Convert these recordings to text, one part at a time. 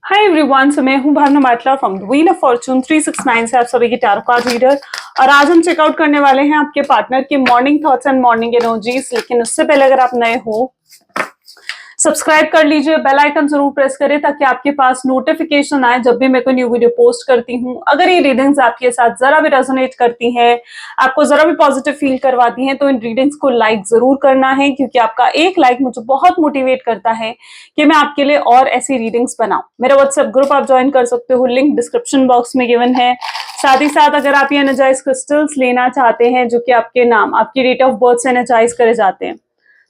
Hi everyone, so मैं हूं Bhavana Matla from the wheel of fortune 369 से आप सभी की टैरो कार्ड रीडर। और आज हम चेकआउट करने वाले हैं आपके पार्टनर के morning thoughts and morning energies. लेकिन उससे पहले अगर आप नए हो, सब्सक्राइब कर लीजिए, बेल आइकन जरूर प्रेस करें ताकि आपके पास नोटिफिकेशन आए जब भी मैं कोई न्यू वीडियो पोस्ट करती हूँ। अगर ये रीडिंग्स आपके साथ जरा भी रेजोनेट करती हैं, आपको जरा भी पॉजिटिव फील करवाती हैं, तो इन रीडिंग्स को लाइक जरूर करना है, क्योंकि आपका एक लाइक मुझे बहुत मोटिवेट करता है कि मैं आपके लिए और ऐसी रीडिंग्स बनाऊं। मेरा व्हाट्सएप ग्रुप आप ज्वाइन कर सकते हो, लिंक डिस्क्रिप्शन बॉक्स में गिवन है। साथ ही साथ अगर आप ये एनर्जाइज क्रिस्टल्स लेना चाहते हैं जो कि आपके नाम, आपकी डेट ऑफ बर्थ से एनर्जाइज करे जाते हैं,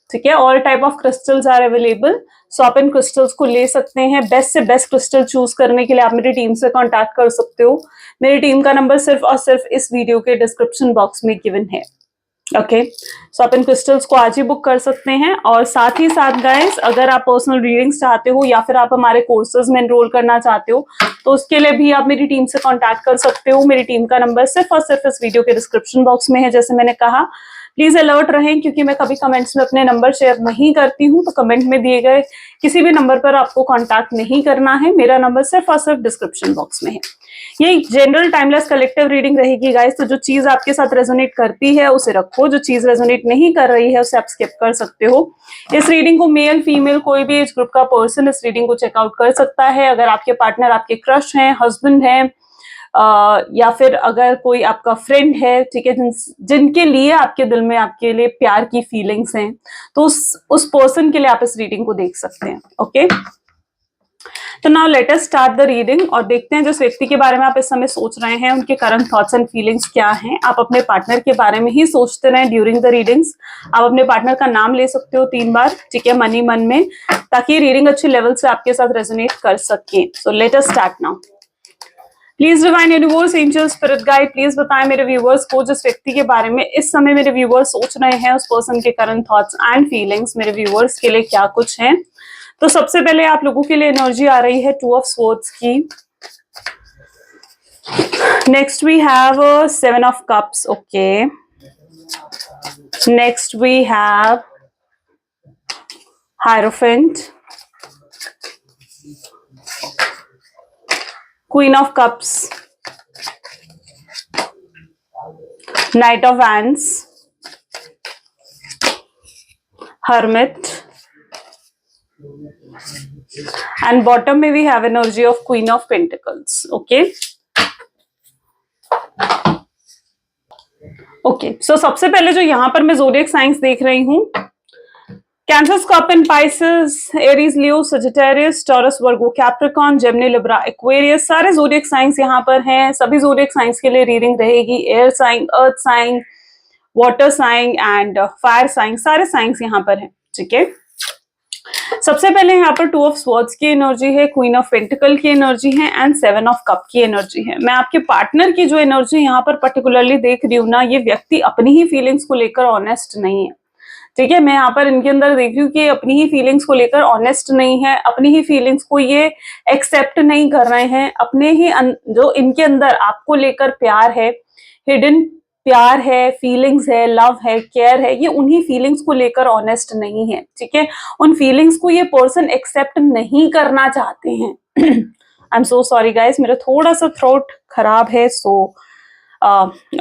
ठीक है, all type of crystals are available, so आप इन क्रिस्टल्स को ले सकते हैं। बेस्ट से बेस्ट क्रिस्टल चूज करने के लिए आप मेरी टीम से कांटेक्ट कर सकते हो। मेरी टीम का नंबर सिर्फ और सिर्फ इस वीडियो के डिस्क्रिप्शन बॉक्स में गिवन है। ओके, सो आप इन क्रिस्टल्स को आज ही बुक कर सकते हैं। और साथ ही साथ गाइस, अगर आप पर्सनल रीडिंग्स चाहते हो या फिर आप हमारे कोर्सेज में एनरोल करना चाहते हो, तो उसके लिए भी आप मेरी टीम से कांटेक्ट कर सकते हो। मेरी टीम का नंबर सिर्फ और सिर्फ इस वीडियो के डिस्क्रिप्शन बॉक्स में है। जैसे मैंने कहा, प्लीज अलर्ट रहें, क्योंकि मैं कभी कमेंट्स में अपने नंबर शेयर नहीं करती हूँ, तो कमेंट में दिए गए किसी भी नंबर पर आपको कांटेक्ट नहीं करना है। मेरा नंबर सिर्फ और सिर्फ डिस्क्रिप्शन बॉक्स में है। ये एक जनरल टाइमलेस कलेक्टिव रीडिंग रहेगी गाइस, तो जो चीज आपके साथ रेजोनेट करती है उसे रखो, जो चीज रेजोनेट नहीं कर रही है उसे आप स्किप कर सकते हो। इस रीडिंग को मेल फीमेल कोई भी एज ग्रुप का पर्सन इस रीडिंग को चेकआउट कर सकता है। अगर आपके पार्टनर आपके क्रश हैं, हस्बैंड हैं, या फिर अगर कोई आपका फ्रेंड है, ठीक है, जिनके लिए आपके दिल में आपके लिए प्यार की फीलिंग्स हैं, तो उस पर्सन के लिए आप इस रीडिंग को देख सकते हैं। ओके, तो now let us start the reading और देखते हैं जिस व्यक्ति के बारे में आप इस समय सोच रहे हैं उनके करंट थॉट्स एंड फीलिंग्स क्या हैं। आप अपने पार्टनर के बारे में ही सोचते रहें ड्यूरिंग द रीडिंग्स। आप अपने पार्टनर का नाम ले सकते हो 3 बार, ठीक है, मनी मन में, ताकि रीडिंग अच्छे लेवल से आपके साथ रेजोनेट कर सके। So let us start now. Please divine universe, angel, spirit guide, please बताएं मेरे व्यूवर्स को जिस व्यक्ति के बारे में इस समय मेरे व्यूवर्स सोच रहे हैं, उस पर्सन के करंट थॉट्स एंड फीलिंग्स मेरे व्यूवर्स के लिए क्या कुछ हैं। तो सबसे पहले आप लोगों के लिए एनर्जी आ रही है 2 ऑफ स्वॉर्ड्स की। Next we have 7 of cups. Okay, next we have hierophant, Queen of Cups, Knight of Wands, Hermit, and bottom में we have energy of Queen of Pentacles. Okay. Okay, so सबसे पहले जो यहाँ पर मैं zodiac science देख रही हूँ, कैंसर, स्कॉर्पियन, पाइसेस, एरीज, लियो, सजिटेरियस, टॉरस, वर्गो, कैप्रिकॉर्न, जेमिनी, लिब्रा, एक्वेरियस, सारे ज़ोडिएक साइंस यहाँ पर हैं। सभी ज़ोडिएक साइंस के लिए रीडिंग रहेगी। Air sign, earth sign, water sign and fire sign, सारे साइंस यहाँ पर हैं, ठीक है। सबसे पहले यहाँ पर 2 ऑफ स्वॉर्ड्स की एनर्जी है, क्वीन ऑफ पेंटिकल की एनर्जी है एंड 7 ऑफ कप की एनर्जी है। मैं आपके पार्टनर की जो एनर्जी यहाँ पर पर्टिकुलरली देख रही हूँ ना, ये व्यक्ति अपनी ही फीलिंग्स को लेकर ऑनेस्ट नहीं है, ठीक है। मैं यहाँ पर इनके अंदर देख रही हूँ कि अपनी ही फीलिंग्स को लेकर ऑनेस्ट नहीं है, अपनी ही फीलिंग्स को ये एक्सेप्ट नहीं कर रहे हैं। अपने ही जो इनके अंदर आपको लेकर प्यार है, हिडन प्यार है, फीलिंग्स है, लव है, केयर है, ये उन्हीं फीलिंग्स को लेकर ऑनेस्ट नहीं है, ठीक है। उन फीलिंग्स को ये पर्सन एक्सेप्ट नहीं करना चाहते हैं। I am so sorry guys, मेरा थोड़ा सा थ्रोट खराब है,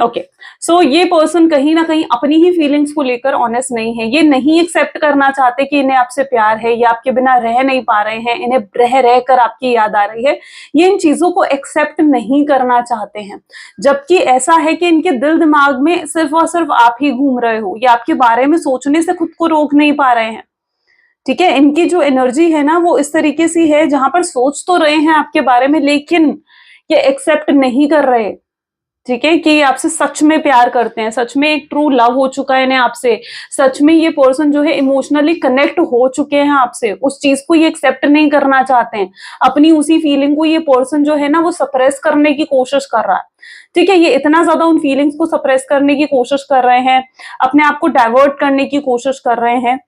ओके, सो ये पर्सन कहीं ना कहीं अपनी ही फीलिंग्स को लेकर ऑनेस्ट नहीं है। ये नहीं एक्सेप्ट करना चाहते कि इन्हें आपसे प्यार है, ये आपके बिना रह नहीं पा रहे हैं, इन्हें रह कर आपकी याद आ रही है। ये इन चीजों को एक्सेप्ट नहीं करना चाहते हैं, जबकि ऐसा है कि इनके दिल दिमाग में सिर्फ और सिर्फ आप ही घूम रहे हो। ये आपके बारे में सोचने से खुद को रोक नहीं पा रहे हैं, ठीक है। इनकी जो एनर्जी है ना, वो इस तरीके से है जहां पर सोच तो रहे हैं आपके बारे में, लेकिन ये एक्सेप्ट नहीं कर रहे, ठीक है, कि आपसे सच में प्यार करते हैं, सच में एक ट्रू लव हो चुका है इन्हें आपसे, सच में ये पर्सन जो है इमोशनली कनेक्ट हो चुके हैं आपसे। उस चीज को ये एक्सेप्ट नहीं करना चाहते हैं। अपनी उसी फीलिंग को ये पर्सन जो है ना, वो सप्रेस करने की कोशिश कर रहा है, ठीक है। ये इतना ज्यादा उन फीलिंग्स को सप्रेस करने की कोशिश कर रहे हैं, अपने आप को डाइवर्ट करने की कोशिश कर रहे हैं,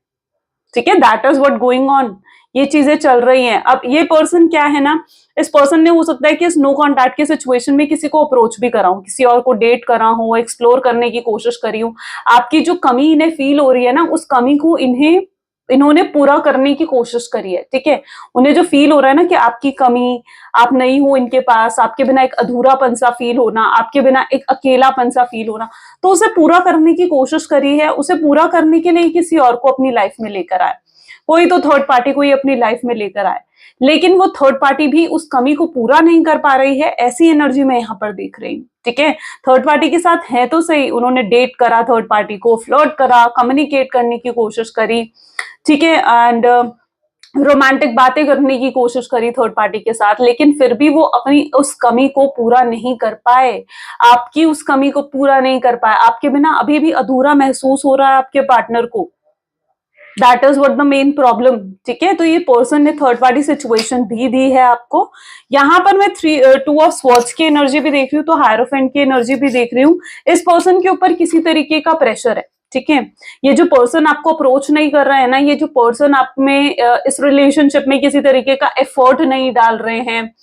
ठीक है। That is what going on, ये चीजें चल रही हैं। अब ये पर्सन क्या है ना, इस पर्सन ने हो सकता है कि इस नो कॉन्टैक्ट के सिचुएशन में किसी को अप्रोच भी करा हूं, किसी और को डेट करा हूं, एक्सप्लोर करने की कोशिश करी हूं। आपकी जो कमी इन्हें फील हो रही है ना, उस कमी को इन्हें इन्होंने पूरा करने की कोशिश करी है, ठीक है। उन्हें जो फील हो रहा है ना कि आपकी कमी, आप नहीं हो इनके पास, आपके बिना एक अधूरापन सा फील होना, आपके बिना एक अकेलापन सा फील होना, तो उसे पूरा करने की कोशिश करी है। उसे पूरा करने के लिए किसी और को अपनी लाइफ में लेकर आए, कोई तो थर्ड पार्टी को ही अपनी लाइफ में लेकर आए, लेकिन वो थर्ड पार्टी भी उस कमी को पूरा नहीं कर पा रही है, ऐसी एनर्जी मैं यहाँ पर देख रही हूँ, ठीक है। थर्ड पार्टी के साथ है तो सही, उन्होंने डेट करा, थर्ड पार्टी को फ्लर्ट करा, कम्युनिकेट करने की कोशिश करी, ठीक है, एंड रोमांटिक बातें करने की कोशिश करी थर्ड पार्टी के साथ, लेकिन फिर भी वो अपनी उस कमी को पूरा नहीं कर पाए, आपकी उस कमी को पूरा नहीं कर पाए। आपके बिना अभी भी अधूरा महसूस हो रहा है आपके पार्टनर को, that is what the main problem, ठीक है। तो ये पर्सन ने थर्ड पार्टी सिचुएशन भी दी है आपको। यहाँ पर मैं 2 ऑफ स्वॉर्ड्स की एनर्जी भी देख रही हूँ, तो हायरोफेंट की एनर्जी भी देख रही हूँ। इस पर्सन के ऊपर किसी तरीके का प्रेशर है, ठीक है। ये जो पर्सन आपको अप्रोच नहीं कर रहा है ना, ये जो पर्सन आप में इस रिलेशनशिप में किसी तरीके का एफर्ट नहीं डाल रहे हैं,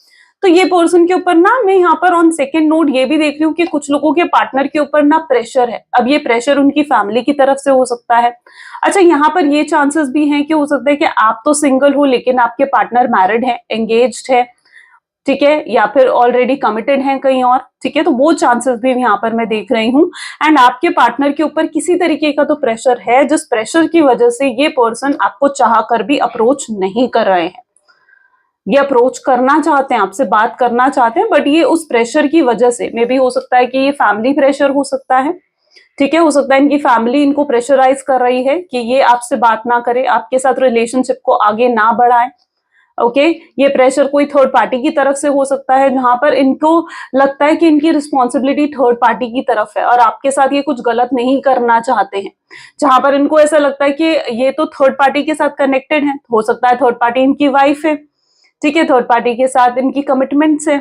तो ये पर्सन के ऊपर ना मैं यहाँ पर ऑन सेकेंड नोट ये भी देख रही हूँ कि कुछ लोगों के पार्टनर के ऊपर ना प्रेशर है। अब ये प्रेशर उनकी फैमिली की तरफ से हो सकता है। अच्छा, यहाँ पर ये चांसेस भी हैं कि हो सकता है कि आप तो सिंगल हो लेकिन आपके पार्टनर मैरिड है, एंगेज्ड है, ठीक है, या फिर ऑलरेडी कमिटेड हैं कहीं और, ठीक है। तो वो चांसेस भी यहाँ पर मैं देख रही हूँ। एंड आपके पार्टनर के ऊपर किसी तरीके का तो प्रेशर है, जिस प्रेशर की वजह से ये पर्सन आपको चाह कर भी अप्रोच नहीं कर रहे हैं। ये अप्रोच करना चाहते हैं, आपसे बात करना चाहते हैं, बट ये उस प्रेशर की वजह से, मे बी हो सकता है कि ये फैमिली प्रेशर हो सकता है, ठीक है। हो सकता है इनकी फैमिली इनको प्रेशराइज कर रही है कि ये आपसे बात ना करे, आपके साथ रिलेशनशिप को आगे ना बढ़ाए, ओके। ये प्रेशर कोई थर्ड पार्टी की तरफ से हो सकता है, जहां पर इनको लगता है कि इनकी रिस्पॉन्सिबिलिटी थर्ड पार्टी की तरफ है और आपके साथ ये कुछ गलत नहीं करना चाहते हैं। जहां पर इनको ऐसा लगता है कि ये तो थर्ड पार्टी के साथ कनेक्टेड है, हो सकता है थर्ड पार्टी इनकी वाइफ है, ठीक है, थर्ड पार्टी के साथ इनकी कमिटमेंट्स है,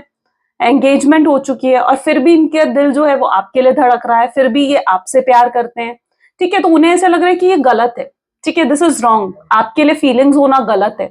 एंगेजमेंट हो चुकी है, और फिर भी इनके दिल जो है वो आपके लिए धड़क रहा है, फिर भी ये आपसे प्यार करते हैं, ठीक है। तो उन्हें ऐसा लग रहा है कि ये गलत है, ठीक है, दिस इज रॉन्ग, आपके लिए फीलिंग्स होना गलत है।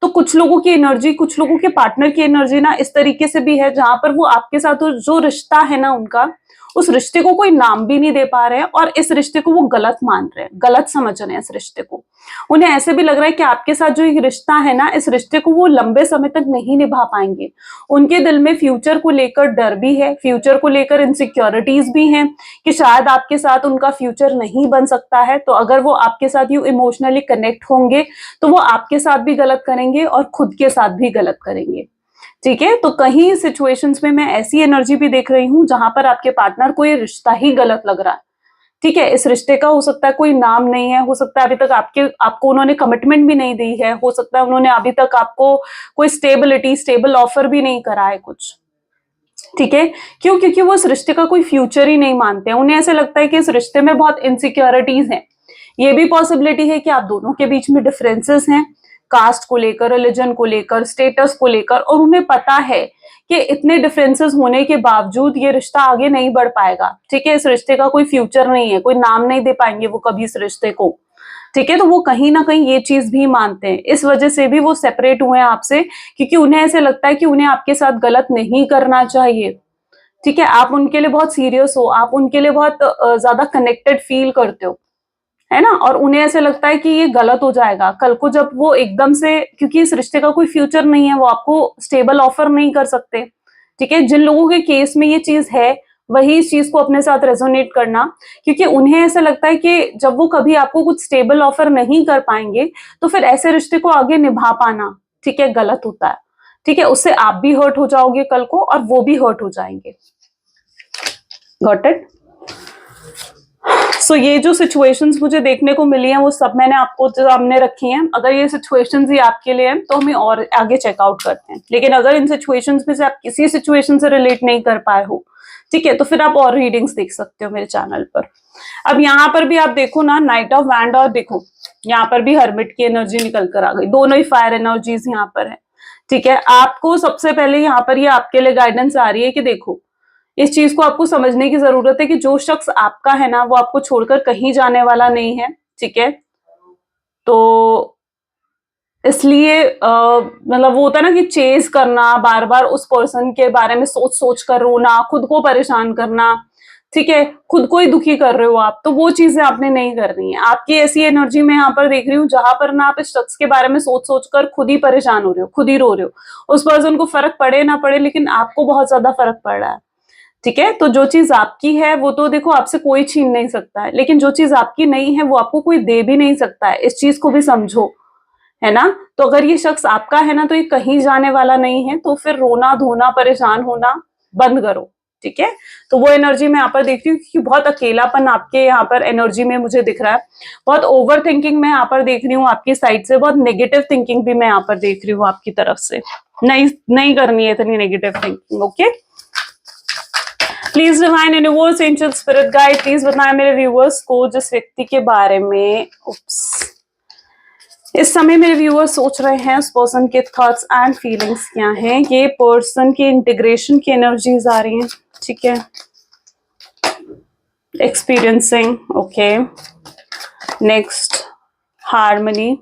तो कुछ लोगों की एनर्जी, कुछ लोगों के पार्टनर की एनर्जी ना इस तरीके से भी है, जहां पर वो आपके साथ जो रिश्ता है ना उनका, उस रिश्ते को कोई नाम भी नहीं दे पा रहे हैं और इस रिश्ते को वो गलत मान रहे हैं, गलत समझ रहे हैं इस रिश्ते को। उन्हें ऐसे भी लग रहा है कि आपके साथ जो एक रिश्ता है ना, इस रिश्ते को वो लंबे समय तक नहीं निभा पाएंगे। उनके दिल में फ्यूचर को लेकर डर भी है, फ्यूचर को लेकर इनसिक्योरिटीज भी हैं कि शायद आपके साथ उनका फ्यूचर नहीं बन सकता है। तो अगर वो आपके साथ यूं इमोशनली कनेक्ट होंगे तो वो आपके साथ भी गलत करेंगे और खुद के साथ भी गलत करेंगे, ठीक है। तो कहीं सिचुएशंस में मैं ऐसी एनर्जी भी देख रही हूं जहां पर आपके पार्टनर को ये रिश्ता ही गलत लग रहा है, ठीक है। इस रिश्ते का हो सकता है कोई नाम नहीं है, हो सकता है अभी तक आपको उन्होंने कमिटमेंट भी नहीं दी है, हो सकता है उन्होंने अभी तक आपको कोई स्टेबल ऑफर भी नहीं करा है कुछ, ठीक है। क्यों? क्योंकि वो इस रिश्ते का कोई फ्यूचर ही नहीं मानते हैं। उन्हें ऐसे लगता है कि इस रिश्ते में बहुत इनसिक्योरिटीज हैं। ये भी पॉसिबिलिटी है कि आप दोनों के बीच में डिफरेंसेस हैं, कास्ट को लेकर, रिलीजन को लेकर, स्टेटस को लेकर, और उन्हें पता है कि इतने डिफरेंसेस होने के बावजूद ये रिश्ता आगे नहीं बढ़ पाएगा, ठीक है। इस रिश्ते का कोई फ्यूचर नहीं है, कोई नाम नहीं दे पाएंगे वो कभी इस रिश्ते को, ठीक है। तो वो कहीं ना कहीं ये चीज भी मानते हैं, इस वजह से भी वो सेपरेट हुए हैं आपसे, क्योंकि उन्हें ऐसे लगता है कि उन्हें आपके साथ गलत नहीं करना चाहिए, ठीक है। आप उनके लिए बहुत सीरियस हो, आप उनके लिए बहुत ज्यादा कनेक्टेड फील करते हो, है ना। और उन्हें ऐसे लगता है कि ये गलत हो जाएगा कल को जब वो एकदम से, क्योंकि इस रिश्ते का कोई फ्यूचर नहीं है, वो आपको स्टेबल ऑफर नहीं कर सकते, ठीक है। जिन लोगों के केस में ये चीज है वही इस चीज को अपने साथ रेजोनेट करना, क्योंकि उन्हें ऐसा लगता है कि जब वो कभी आपको कुछ स्टेबल ऑफर नहीं कर पाएंगे तो फिर ऐसे रिश्ते को आगे निभा पाना, ठीक है, गलत होता है, ठीक है। उससे आप भी हर्ट हो जाओगे कल को और वो भी हर्ट हो जाएंगे। Got it? सो ये जो सिचुएशंस मुझे देखने को मिली हैं वो सब मैंने आपको सामने रखी हैं। अगर ये सिचुएशंस ही आपके लिए हैं तो हमें और आगे चेकआउट करते हैं, लेकिन अगर इन सिचुएशंस में से आप किसी सिचुएशन से रिलेट नहीं कर पाए हो, ठीक है, तो फिर आप और रीडिंग्स देख सकते हो मेरे चैनल पर। अब यहाँ पर भी आप देखो ना, नाइट ऑफ वैंड, और देखो यहाँ पर भी हर्मिट की एनर्जी निकल कर आ गई, दोनों ही फायर एनर्जीज यहाँ पर है, ठीक है। आपको सबसे पहले यहाँ पर ये आपके लिए गाइडेंस आ रही है कि देखो, इस चीज को आपको समझने की जरूरत है कि जो शख्स आपका है ना वो आपको छोड़कर कहीं जाने वाला नहीं है, ठीक है। तो इसलिए मतलब वो होता है ना कि चेज करना, बार बार उस पर्सन के बारे में सोच सोच कर रोना, खुद को परेशान करना, ठीक है, खुद को ही दुखी कर रहे हो आप, तो वो चीजें आपने नहीं करनी है। आपकी ऐसी एनर्जी में यहाँ पर देख रही हूँ जहां पर ना आप इस शख्स के बारे में सोच सोच कर खुद ही परेशान हो रहे हो, खुद ही रो रहे हो। उस पर्सन को फर्क पड़े ना पड़े, लेकिन आपको बहुत ज्यादा फर्क पड़ रहा है। ठीक है, तो जो चीज आपकी है वो तो देखो आपसे कोई छीन नहीं सकता है, लेकिन जो चीज आपकी नहीं है वो आपको कोई दे भी नहीं सकता है। इस चीज को भी समझो, है ना। तो अगर ये शख्स आपका है ना, तो ये कहीं जाने वाला नहीं है, तो फिर रोना धोना परेशान होना बंद करो। ठीक है, तो वो एनर्जी मैं यहाँ पर देख रही हूँ, क्योंकि बहुत अकेलापन आपके यहाँ पर एनर्जी में मुझे दिख रहा है। बहुत ओवर थिंकिंग मैं यहाँ पर देख रही हूँ आपकी साइड से, बहुत नेगेटिव थिंकिंग भी मैं यहाँ पर देख रही हूँ आपकी तरफ से। नहीं नहीं करनी है इतनी negative thinking. Okay, please divine universe angel spirit guide please बताएं मेरे व्यूअर्स को जिस व्यक्ति के बारे में इस समय मेरे व्यूअर्स सोच रहे हैं, उस पर्सन के थॉट्स एंड फीलिंग्स क्या हैं। ये पर्सन की इंटीग्रेशन की एनर्जीज आ रही हैं। ठीक है, experiencing, okay. Next, harmony,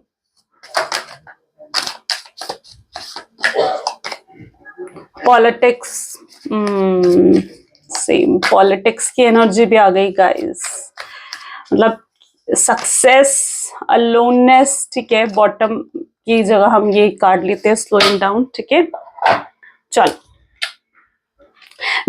politics, same politics की एनर्जी भी आ गई गाइस। मतलब सक्सेस, अलोननेस, ठीक है, बॉटम की जगह हम ये कार्ड लेते हैं, स्लोइंग डाउन। ठीक है, चलो,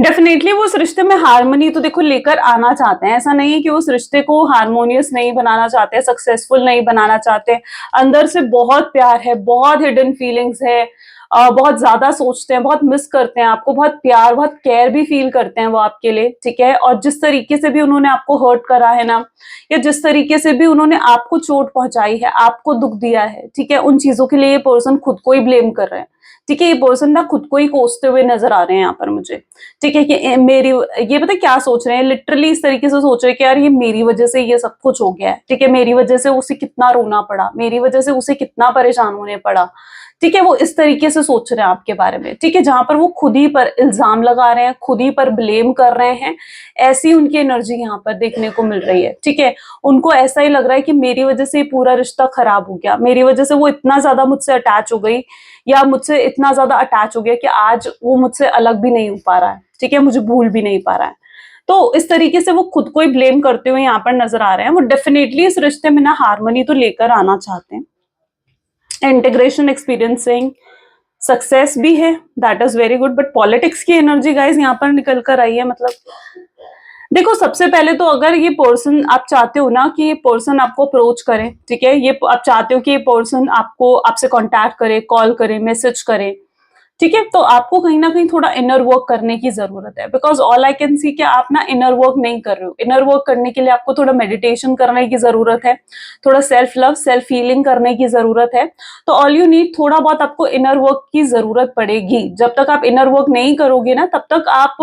डेफिनेटली वो उस रिश्ते में हार्मनी तो देखो लेकर आना चाहते हैं। ऐसा नहीं है कि उस रिश्ते को हार्मोनियस नहीं बनाना चाहते, सक्सेसफुल नहीं बनाना चाहते। अंदर से बहुत प्यार है, बहुत हिडन फीलिंग्स है, बहुत ज्यादा सोचते हैं, बहुत मिस करते हैं आपको, बहुत प्यार, बहुत केयर भी फील करते हैं वो आपके लिए। ठीक है, और जिस तरीके से भी उन्होंने आपको हर्ट करा है ना, या जिस तरीके से भी उन्होंने आपको चोट पहुंचाई है, आपको दुख दिया है, ठीक है, उन चीजों के लिए ये पर्सन खुद को ही ब्लेम कर रहे हैं। ठीक है, ये पर्सन ना खुद को ही कोसते हुए नजर आ रहे हैं यहाँ पर मुझे। ठीक है, कि मेरी, ये पता क्या सोच रहे हैं, लिटरली इस तरीके से सोच रहे हैं कि यार ये मेरी वजह से ये सब कुछ हो गया है। ठीक है, मेरी वजह से उसे कितना रोना पड़ा, मेरी वजह से उसे कितना परेशान होने पड़ा। ठीक है, वो इस तरीके से सोच रहे हैं आपके बारे में। ठीक है, जहां पर वो खुद ही पर इल्जाम लगा रहे हैं, खुद ही पर ब्लेम कर रहे हैं, ऐसी उनकी एनर्जी यहाँ पर देखने को मिल रही है। ठीक है, उनको ऐसा ही लग रहा है कि मेरी वजह से पूरा रिश्ता खराब हो गया, मेरी वजह से वो इतना ज्यादा मुझसे अटैच हो गई, या मुझसे इतना ज्यादा अटैच हो गया कि आज वो मुझसे अलग भी नहीं हो पा रहा है। ठीक है, मुझे भूल भी नहीं पा रहा है। तो इस तरीके से वो खुद को ही ब्लेम करते हुए यहाँ पर नजर आ रहे हैं। वो डेफिनेटली इस रिश्ते में ना हार्मनी तो लेकर आना चाहते हैं, इंटीग्रेशन एक्सपीरियंसिंग, सक्सेस भी है, that is very good. But politics की एनर्जी गाइज यहाँ पर निकल कर आई है। मतलब देखो, सबसे पहले तो अगर ये पर्सन, आप चाहते हो ना कि ये पर्सन आपको अप्रोच करे, ठीक है, ये आप चाहते हो कि ये पर्सन आपको, आपसे कांटेक्ट करे, कॉल करे, मैसेज करे, ठीक है, तो आपको कहीं ना कहीं थोड़ा इनर वर्क करने की जरूरत है। Because all I can see कि आप ना इनर वर्क नहीं कर रहे हो। इनर वर्क करने के लिए आपको थोड़ा मेडिटेशन करने की जरूरत है, थोड़ा सेल्फ लव, सेल्फ हीलिंग करने की जरूरत है। तो ऑल यू नीड, थोड़ा बहुत आपको इनर वर्क की जरूरत पड़ेगी। जब तक आप इनर वर्क नहीं करोगे ना, तब तक आप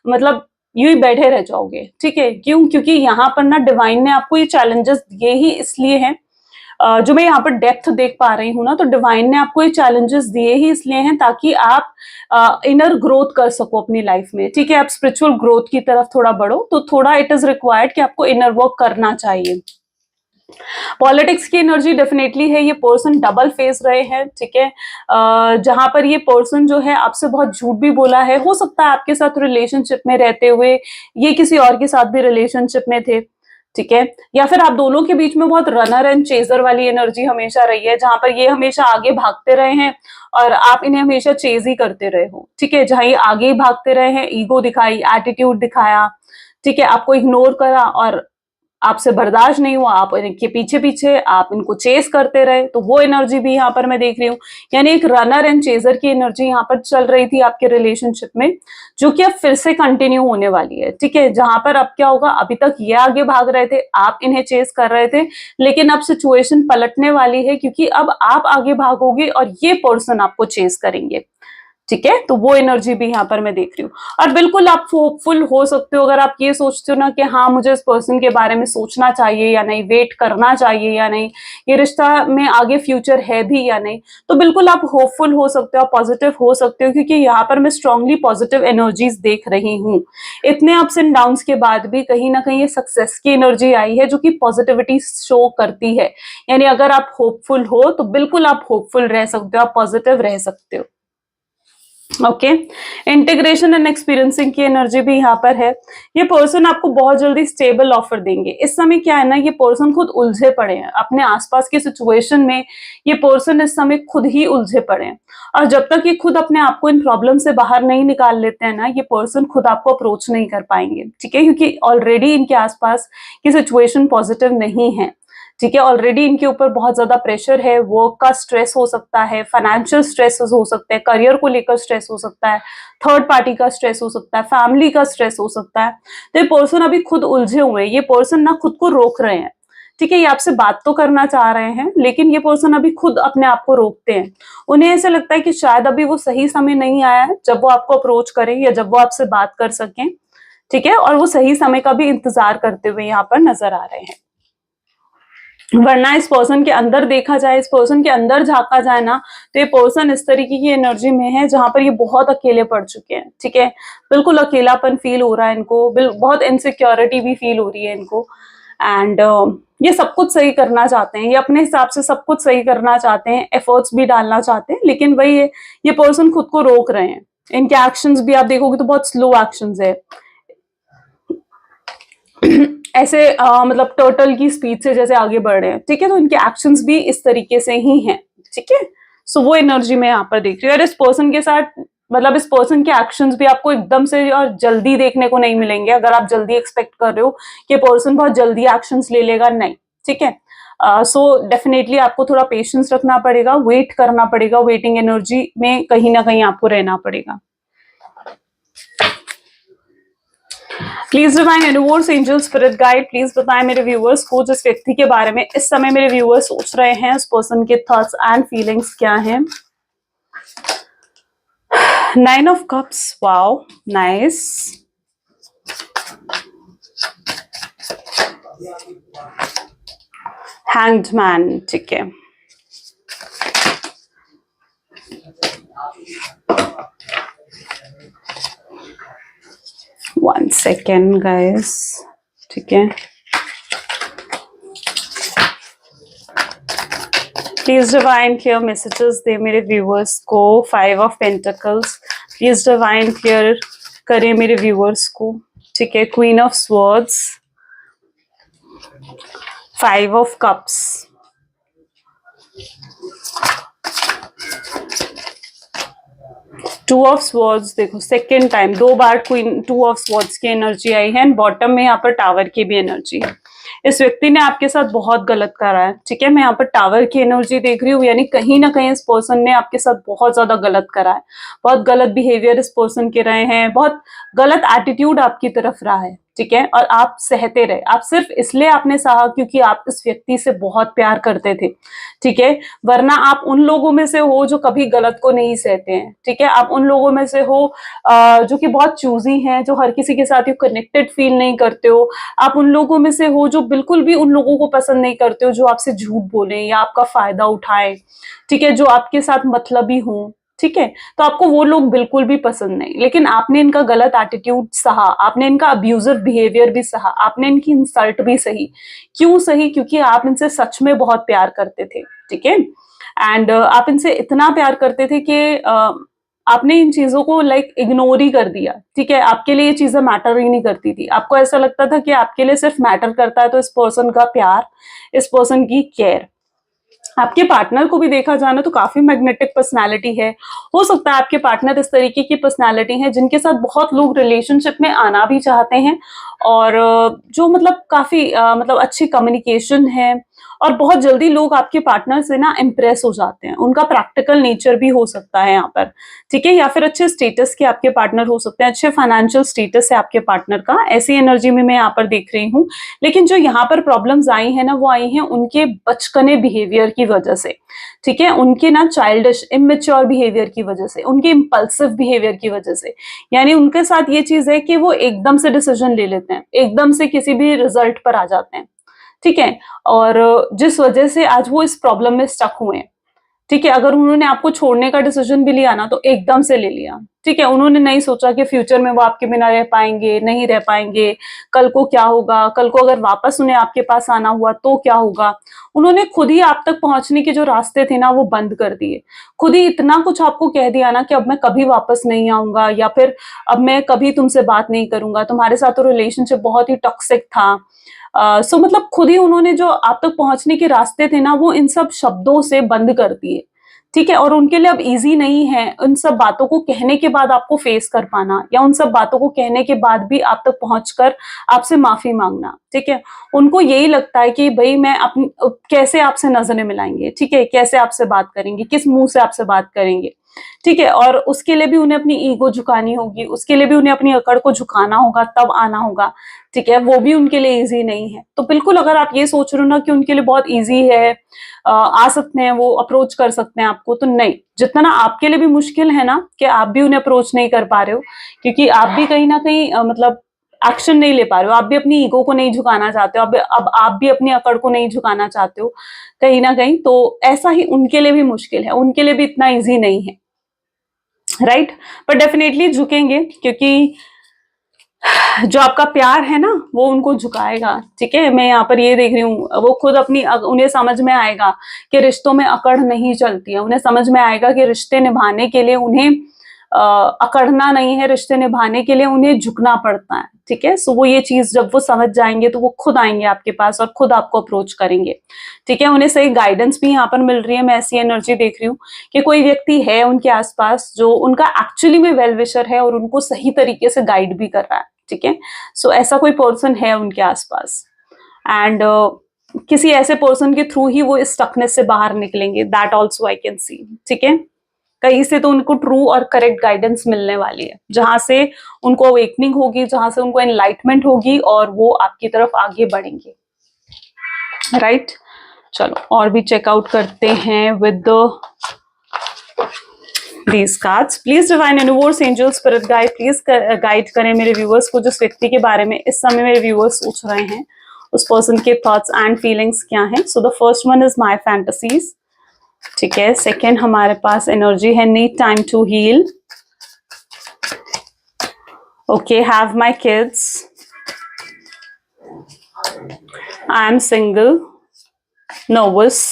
मतलब यूं ही बैठे रह जाओगे। ठीक है, क्यों? क्योंकि यहाँ पर ना डिवाइन ने आपको ये चैलेंजेस दिए ही इसलिए हैं, जो मैं यहाँ पर डेप्थ देख पा रही हूँ ना, तो डिवाइन ने आपको ये चैलेंजेस दिए ही इसलिए हैं ताकि आप इनर ग्रोथ कर सको अपनी लाइफ में। ठीक है, आप स्पिरिचुअल ग्रोथ की तरफ थोड़ा बढ़ो, तो थोड़ा इट इज रिक्वायर्ड कि आपको इनर वर्क करना चाहिए। पॉलिटिक्स की एनर्जी डेफिनेटली है, ये पर्सन डबल फेस रहे हैं। ठीक है, जहां पर ये पर्सन जो है आपसे बहुत झूठ भी बोला है। हो सकता है आपके साथ रिलेशनशिप में रहते हुए ये किसी और के साथ भी रिलेशनशिप में थे। ठीक है, या फिर आप दोनों के बीच में बहुत रनर एंड चेजर वाली एनर्जी हमेशा रही है, जहां पर ये हमेशा आगे भागते रहे हैं और आप इन्हें हमेशा चेज ही करते रहे हो। ठीक है, जहां ये आगे ही भागते रहे हैं, ईगो दिखाई, एटीट्यूड दिखाया, ठीक है, आपको इग्नोर करा और आपसे बर्दाश्त नहीं हुआ, आप इनके पीछे पीछे आप इनको चेस करते रहे, तो वो एनर्जी भी यहाँ पर मैं देख रही हूँ। यानी एक रनर एंड चेजर की एनर्जी यहाँ पर चल रही थी आपके रिलेशनशिप में, जो कि अब फिर से कंटिन्यू होने वाली है। ठीक है, जहां पर अब क्या होगा, अभी तक ये आगे भाग रहे थे, आप इन्हें चेस कर रहे थे, लेकिन अब सिचुएशन पलटने वाली है, क्योंकि अब आप आगे भागोगे और ये पर्सन आपको चेस करेंगे। ठीक है, तो वो एनर्जी भी यहाँ पर मैं देख रही हूँ। और बिल्कुल आप होपफुल हो सकते हो अगर आप ये सोचते हो ना कि हाँ मुझे इस पर्सन के बारे में सोचना चाहिए या नहीं, वेट करना चाहिए या नहीं, ये रिश्ता में आगे फ्यूचर है भी या नहीं, तो बिल्कुल आप होपफुल हो सकते हो, पॉजिटिव हो सकते हो, क्योंकि यहाँ पर मैं स्ट्रांगली पॉजिटिव एनर्जीज देख रही हूँ। इतने अप्स एंड डाउन्स के बाद भी कहीं ना कहीं ये सक्सेस की एनर्जी आई है, जो कि पॉजिटिविटी शो करती है। यानी अगर आप होपफुल हो तो बिल्कुल आप होपफुल रह सकते हो, आप पॉजिटिव रह सकते हो। ओके, इंटीग्रेशन एंड एक्सपीरियंसिंग की एनर्जी भी यहाँ पर है। ये पर्सन आपको बहुत जल्दी स्टेबल ऑफर देंगे। इस समय क्या है ना, ये पर्सन खुद उलझे पड़े हैं अपने आसपास की सिचुएशन में। ये पर्सन इस समय खुद ही उलझे पड़े हैं, और जब तक ये खुद अपने आप को इन प्रॉब्लम से बाहर नहीं निकाल लेते हैं ना, ये पर्सन खुद आपको अप्रोच नहीं कर पाएंगे। ठीक है, क्योंकि ऑलरेडी इनके आसपास की सिचुएशन पॉजिटिव नहीं है। ठीक है, ऑलरेडी इनके ऊपर बहुत ज्यादा प्रेशर है, वर्क का स्ट्रेस हो सकता है, फाइनेंशियल स्ट्रेस हो सकता है, करियर को लेकर स्ट्रेस हो सकता है, थर्ड पार्टी का स्ट्रेस हो सकता है, फैमिली का स्ट्रेस हो सकता है। तो ये पर्सन अभी खुद उलझे हुए हैं। ये पर्सन ना खुद को रोक रहे हैं। ठीक है, ये आपसे बात तो करना चाह रहे हैं, लेकिन ये पर्सन अभी खुद अपने आप को रोकते हैं। उन्हें ऐसा लगता है कि शायद अभी वो सही समय नहीं आया है जब वो आपको अप्रोच करें या जब वो आपसे बात कर सकें। ठीक है, और वो सही समय का भी इंतजार करते हुए यहाँ पर नजर आ रहे हैं। वरना इस पर्सन के अंदर देखा जाए, इस पर्सन के अंदर झांका जाए ना, तो ये पर्सन इस तरीके की एनर्जी में है जहां पर ये बहुत अकेले पड़ चुके हैं। ठीक है, बिल्कुल अकेलापन फील हो रहा है इनको, बहुत इनसिक्योरिटी भी फील हो रही है इनको। एंड ये सब कुछ सही करना चाहते हैं, ये अपने हिसाब से सब कुछ सही करना चाहते हैं, एफर्ट्स भी डालना चाहते हैं, लेकिन वही ये पर्सन खुद को रोक रहे हैं। इनके एक्शंस भी आप देखोगे तो बहुत स्लो एक्शंस है। ऐसे मतलब टर्टल की स्पीड से जैसे आगे बढ़ रहे हैं। ठीक है, तो इनके एक्शंस भी इस तरीके से ही हैं। ठीक है, सो वो एनर्जी मैं यहाँ पर देख रही हूँ। और इस पर्सन के साथ मतलब इस पर्सन के एक्शंस भी आपको एकदम से और जल्दी देखने को नहीं मिलेंगे। अगर आप जल्दी एक्सपेक्ट कर रहे हो कि पर्सन बहुत जल्दी एक्शंस ले लेगा, नहीं। ठीक है, सो डेफिनेटली आपको थोड़ा पेशेंस रखना पड़ेगा, वेट करना पड़ेगा, वेटिंग एनर्जी में कहीं ना कहीं आपको रहना पड़ेगा। Please divine universe, angel, spirit guide, please बताएं मेरे व्यूअर्स को जिस व्यक्ति के बारे में इस समय मेरे व्यूअर्स सोच रहे हैं, उस पर्सन के थॉट्स एंड फीलिंग्स क्या हैं। 9 of cups, wow, nice. Hanged man, ठीक है। One second guys, ठीक है। प्लीज डिवाइन क्लियर मैसेजेस दे मेरे व्यूअर्स को। 5 of pentacles, please divine clear करें मेरे व्यूअर्स को। ठीक है, queen of swords, 5 of cups, two of swords. देखो सेकेंड टाइम 2 बार क्वीन 2 ऑफ स्वॉर्ड्स की एनर्जी आई है, एंड बॉटम में यहाँ पर टावर की भी एनर्जी है। इस व्यक्ति ने आपके साथ बहुत गलत करा है। ठीक है, मैं यहाँ पर टावर की एनर्जी देख रही हूँ, यानी कहीं ना कहीं इस पर्सन ने आपके साथ बहुत ज्यादा गलत करा है। बहुत गलत बिहेवियर इस पर्सन के रहे हैं, बहुत गलत एटीट्यूड आपकी तरफ रहा है। ठीक है, और आप सहते रहे। आप सिर्फ इसलिए आपने सहा क्योंकि आप इस व्यक्ति से बहुत प्यार करते थे। ठीक है, वरना आप उन लोगों में से हो जो कभी गलत को नहीं सहते हैं। ठीक है, आप उन लोगों में से हो जो कि बहुत चूजी हैं, जो हर किसी के साथ कनेक्टेड फील नहीं करते हो। आप उन लोगों में से हो जो बिल्कुल भी उन लोगों को पसंद नहीं करते हो जो आपसे झूठ बोले या आपका फायदा उठाए। ठीक है, जो आपके साथ मतलबी हो। ठीक है, तो आपको वो लोग बिल्कुल भी पसंद नहीं, लेकिन आपने इनका गलत एटीट्यूड सहा, आपने इनका अब्यूजिव बिहेवियर भी सहा, आपने इनकी इंसल्ट भी सही। क्यों सही? क्योंकि आप इनसे सच में बहुत प्यार करते थे। ठीक है, एंड आप इनसे इतना प्यार करते थे कि आपने इन चीजों को लाइक इग्नोर ही कर दिया। ठीक है, आपके लिए ये चीजें मैटर ही नहीं करती थी। आपको ऐसा लगता था कि आपके लिए सिर्फ मैटर करता है तो इस पर्सन का प्यार, इस पर्सन की केयर। आपके पार्टनर को भी देखा जाना तो काफी मैग्नेटिक पर्सनालिटी है। हो सकता है आपके पार्टनर इस तरीके की पर्सनालिटी है जिनके साथ बहुत लोग रिलेशनशिप में आना भी चाहते हैं, और जो मतलब काफी मतलब अच्छी कम्युनिकेशन है, और बहुत जल्दी लोग आपके पार्टनर से ना इम्प्रेस हो जाते हैं। उनका प्रैक्टिकल नेचर भी हो सकता है यहाँ पर। ठीक है, या फिर अच्छे स्टेटस के आपके पार्टनर हो सकते हैं, अच्छे फाइनेंशियल स्टेटस है आपके पार्टनर का, ऐसी एनर्जी में मैं यहाँ पर देख रही हूँ। लेकिन जो यहाँ पर प्रॉब्लम्स आई है ना, वो आई हैं उनके बचकने बिहेवियर की वजह से। ठीक है, उनके ना चाइल्डिश इमेच्योर बिहेवियर की वजह से, उनके इम्पल्सिव बिहेवियर की वजह से। यानी उनके साथ ये चीज है कि वो एकदम से डिसीजन ले लेते हैं, एकदम से किसी भी रिजल्ट पर आ जाते हैं। ठीक है, और जिस वजह से आज वो इस प्रॉब्लम में स्टक हुए हैं। ठीक है, अगर उन्होंने आपको छोड़ने का डिसीजन भी लिया ना तो एकदम से ले लिया। ठीक है, उन्होंने नहीं सोचा कि फ्यूचर में वो आपके बिना रह पाएंगे, नहीं रह पाएंगे, कल को क्या होगा, कल को अगर वापस उन्हें आपके पास आना हुआ तो क्या होगा। उन्होंने खुद ही आप तक पहुंचने के जो रास्ते थे ना वो बंद कर दिए। खुद ही इतना कुछ आपको कह दिया ना कि अब मैं कभी वापस नहीं आऊंगा, या फिर अब मैं कभी तुमसे बात नहीं करूंगा, तुम्हारे साथ तो रिलेशनशिप बहुत ही टॉक्सिक था। सो मतलब खुद ही उन्होंने जो आप तक पहुंचने के रास्ते थे ना वो इन सब शब्दों से बंद कर दिए। ठीक है, और उनके लिए अब इजी नहीं है उन सब बातों को कहने के बाद आपको फेस कर पाना, या उन सब बातों को कहने के बाद भी आप तक पहुंचकर आपसे माफी मांगना। ठीक है, उनको यही लगता है कि भाई मैं अपनी कैसे आपसे नजरें मिलाएंगे, ठीक है, कैसे आपसे बात करेंगे, किस मुंह से आपसे बात करेंगे। ठीक है, और उसके लिए भी उन्हें अपनी ईगो झुकानी होगी, उसके लिए भी उन्हें अपनी अकड़ को झुकाना होगा, तब आना होगा। ठीक है, वो भी उनके लिए इजी नहीं है। तो बिल्कुल अगर आप ये सोच रहे हो ना कि उनके लिए बहुत इजी है, आ सकते हैं वो, अप्रोच कर सकते हैं आपको, तो नहीं, जितना ना आपके लिए भी मुश्किल है ना कि आप भी उन्हें अप्रोच नहीं कर पा रहे हो, क्योंकि आप भी कहीं ना कहीं मतलब एक्शन नहीं ले पा रहे हो, आप भी अपनी ईगो को नहीं झुकाना चाहते हो, अब आप भी अपनी अकड़ को नहीं झुकाना चाहते हो कहीं ना कहीं, तो ऐसा ही उनके लिए भी मुश्किल है, उनके लिए भी इतना इजी नहीं है। राइट, पर डेफिनेटली झुकेंगे, क्योंकि जो आपका प्यार है ना वो उनको झुकाएगा। ठीक है, मैं यहाँ पर ये देख रही हूँ, वो खुद अपनी उन्हें समझ में आएगा कि रिश्तों में अकड़ नहीं चलती है, उन्हें समझ में आएगा कि रिश्ते निभाने के लिए उन्हें अकड़ना नहीं है, रिश्ते निभाने के लिए उन्हें झुकना पड़ता है। ठीक है, सो वो ये चीज जब वो समझ जाएंगे तो वो खुद आएंगे आपके पास और खुद आपको अप्रोच करेंगे। ठीक है, उन्हें सही गाइडेंस भी यहाँ पर मिल रही है, मैं ऐसी एनर्जी देख रही हूँ कि कोई व्यक्ति है उनके आसपास जो उनका एक्चुअली में वेल विशर है और उनको सही तरीके से गाइड भी कर रहा है। ठीक है, सो ऐसा कोई पर्सन है उनके आसपास, एंड किसी ऐसे पर्सन के थ्रू ही वो इस स्टकनेस से बाहर निकलेंगे, that also I can see. ठीक है, कहीं से तो उनको ट्रू और करेक्ट गाइडेंस मिलने वाली है, जहां से उनको अवेकनिंग होगी, जहां से उनको एनलाइटमेंट होगी और वो आपकी तरफ आगे बढ़ेंगे। राइट, चलो और भी चेकआउट करते हैं with these cards. Please divine universe, angel, spirit guide, please guide करें मेरे व्यूअर्स को, जिस व्यक्ति के बारे में इस समय मेरे व्यूअर्स सोच रहे हैं, उस पर्सन के थॉट्स एंड फीलिंग्स क्या हैं। So the first one is my fantasies. ठीक है, सेकेंड हमारे पास एनर्जी है need time to heal. Okay, have my kids, I am single, nervous.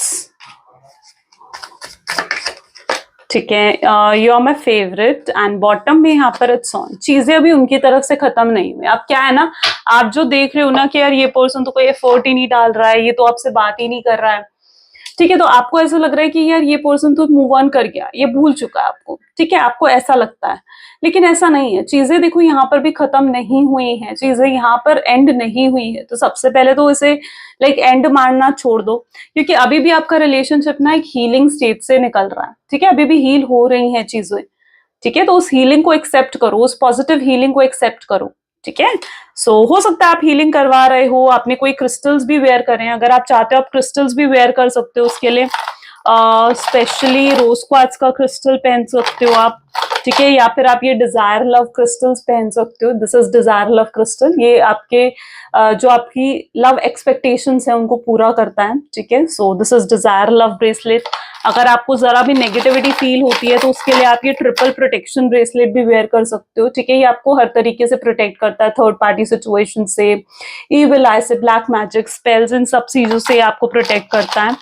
ठीक है, you are my favourite, and bottom में यहाँ पर इट्स ऑन। चीजें अभी उनकी तरफ से खत्म नहीं हुई। अब क्या है ना, आप जो देख रहे हो ना कि यार ये पर्सन तो कोई एफर्ट ही नहीं डाल रहा है, ये तो आपसे बात ही नहीं कर रहा है। ठीक है, तो आपको ऐसा लग रहा है कि यार ये पर्सन तो मूव ऑन कर गया, ये भूल चुका है आपको। ठीक है, आपको ऐसा लगता है, लेकिन ऐसा नहीं है। चीजें देखो यहाँ पर भी खत्म नहीं हुई हैं, चीजें यहाँ पर एंड नहीं हुई है। तो सबसे पहले तो इसे लाइक एंड मारना छोड़ दो, क्योंकि अभी भी आपका रिलेशनशिप ना एक हीलिंग स्टेज से निकल रहा है। ठीक है, अभी भी हील हो रही हैं चीजें। ठीक है, तो उस हीलिंग को एक्सेप्ट करो, उस पॉजिटिव हीलिंग को एक्सेप्ट करो। ठीक है, सो हो सकता है आप हीलिंग करवा रहे हो, आपने कोई क्रिस्टल्स भी वेयर करें, अगर आप चाहते हो आप क्रिस्टल्स भी वेयर कर सकते हो। उसके लिए स्पेशली रोज क्वार्ट्ज का क्रिस्टल पहन सकते हो आप। ठीक है, या फिर आप ये डिजायर लव क्रिस्टल्स पहन सकते हो। This is desire love crystal, ये आपके जो आपकी लव एक्सपेक्टेशंस है उनको पूरा करता है। ठीक है, सो this is desire love bracelet. अगर आपको जरा भी नेगेटिविटी फील होती है तो उसके लिए आप ये ट्रिपल प्रोटेक्शन ब्रेसलेट भी वेयर कर सकते हो। ठीक है, ये आपको हर तरीके से प्रोटेक्ट करता है, थर्ड पार्टी सिचुएशन से, इविल आई से, ब्लैक मैजिक, स्पेल्स, इन सब चीजों से आपको प्रोटेक्ट करता है।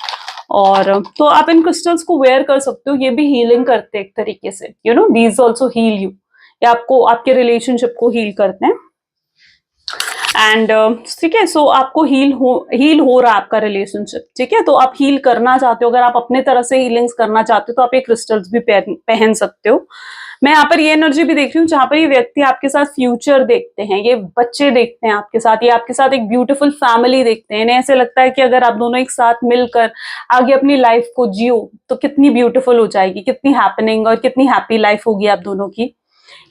और तो आप इन क्रिस्टल्स को वेयर कर सकते हो, ये भी हीलिंग करते हैं एक तरीके से, you know, these also heal you, या आपको आपके रिलेशनशिप को हील करते हैं। एंड ठीक है, सो आपको हील हो रहा है आपका रिलेशनशिप। ठीक है, तो आप हील करना चाहते हो, अगर आप अपने तरफ से हीलिंग्स करना चाहते हो तो आप ये क्रिस्टल्स भी पहन सकते हो। मैं यहाँ पर ये एनर्जी भी देख रही हूँ जहां पर ये व्यक्ति आपके साथ फ्यूचर देखते हैं, ये बच्चे देखते हैं आपके साथ, ये आपके साथ एक ब्यूटीफुल फैमिली देखते हैं। इन्हें ऐसे लगता है कि अगर आप दोनों एक साथ मिलकर आगे अपनी लाइफ को जियो तो कितनी ब्यूटीफुल हो जाएगी, कितनी हैपनिंग और कितनी हैप्पी लाइफ होगी आप दोनों की।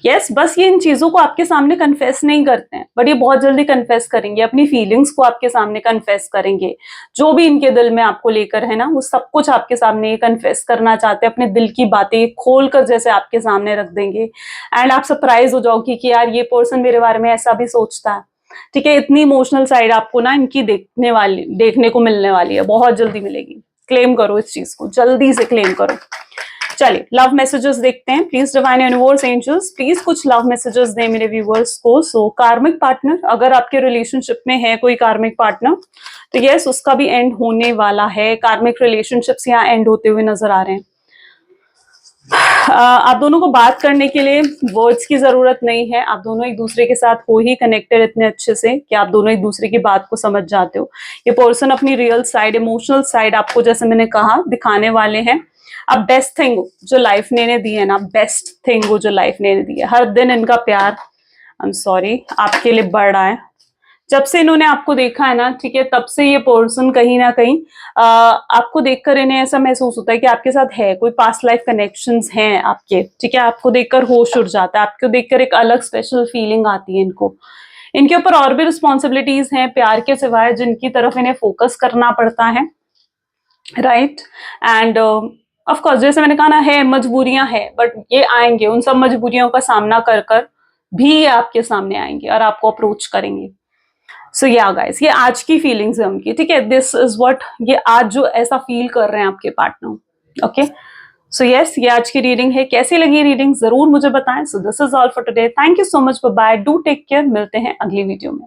यस, बस ये इन चीजों को आपके सामने कन्फेस नहीं करते हैं, बट ये बहुत जल्दी कन्फेस करेंगे, अपनी फीलिंग्स को आपके सामने कन्फेस करेंगे। जो भी इनके दिल में आपको लेकर है ना, वो सब कुछ आपके सामने ये कन्फेस करना चाहते हैं, अपने दिल की बातें खोल कर जैसे आपके सामने रख देंगे। एंड आप सरप्राइज हो जाओगे कि यार ये पर्सन मेरे बारे में ऐसा भी सोचता है। ठीक है, इतनी इमोशनल साइड आपको ना इनकी देखने को मिलने वाली है, बहुत जल्दी मिलेगी। क्लेम करो इस चीज को, जल्दी से क्लेम करो। चलिए लव मैसेजेस देखते हैं। Please divine universe angels please कुछ लव मैसेजेस दें मेरे व्यूवर्स को। सो कार्मिक पार्टनर, अगर आपके रिलेशनशिप में है कोई कार्मिक पार्टनर तो यस उसका भी एंड होने वाला है। कार्मिक रिलेशनशिप्स यहाँ एंड होते हुए नजर आ रहे हैं। आप दोनों को बात करने के लिए वर्ड्स की जरूरत नहीं है। आप दोनों एक दूसरे के साथ हो ही कनेक्टेड इतने अच्छे से कि आप दोनों एक दूसरे की बात को समझ जाते हो। ये पर्सन अपनी रियल साइड, इमोशनल साइड आपको जैसे मैंने कहा दिखाने वाले हैं। अब बेस्ट थिंग जो लाइफ ने इन्हें दी है ना, बेस्ट थिंग वो जो लाइफ ने इन्हें दी है, हर दिन इनका प्यार आई एम सॉरी आपके लिए बढ़ रहा है। जब से इन्होंने आपको देखा है ना, ठीक है, तब से ये पर्सन कहीं ना कहीं आपको देखकर इन्हें ऐसा महसूस होता है कि आपके साथ है कोई पास्ट लाइफ कनेक्शंस हैं आपके, ठीक है। आपको देखकर होश उड़ जाता है, आपको देखकर एक अलग स्पेशल फीलिंग आती है इनको। इनके ऊपर और भी रिस्पॉन्सिबिलिटीज हैं प्यार के सिवाय जिनकी तरफ इन्हें फोकस करना पड़ता है, राइट। एंड ऑफ कोर्स जैसे मैंने कहा ना, है मजबूरियां हैं, बट ये आएंगे, उन सब मजबूरियों का सामना कर कर भी ये आपके सामने आएंगे और आपको अप्रोच करेंगे। सो या गाइस, ये आज की फीलिंग्स है उनकी, ठीक है। दिस इज व्हाट, ये आज जो ऐसा फील कर रहे हैं आपके पार्टनर, ओके। सो यस, ये आज की रीडिंग है। कैसी लगी रीडिंग जरूर मुझे बताएं। So this is all for today. Thank you so much, bye, do take care. मिलते हैं अगली वीडियो में।